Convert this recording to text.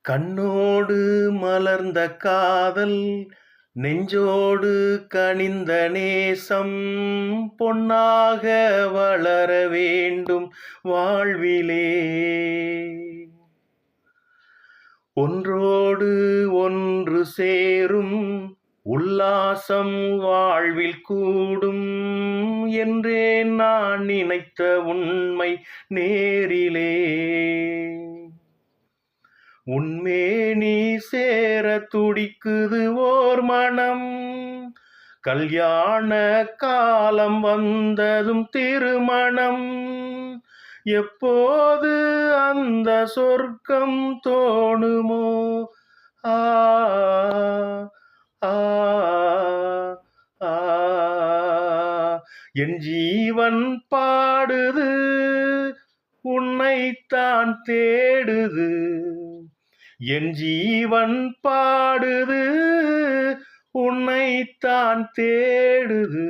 கண்ணோடு மலர்ந்த காதல் நெஞ்சோடு கனிந்த நேசம் பொன்னாக வளர வேண்டும் வாழ்விலே. ஒன்றோடு ஒன்று சேரும் உல்லாசம் வாழ்வில் கூடும் என்றே நான் நினைத்த உண்மை நேரிலே. உன்மேனி சேர துடிக்குது ஓர் மனம், கல்யாண காலம் வந்ததும் திருமணம். எப்போது அந்த சொர்க்கம் தோணுமோ? ஆ ஆ ஆ என் ஜீவன் பாடுது, உன்னைத்தான் தேடுது. என் ஜீவன் பாடுது, உன்னைத்தான் தேடுது.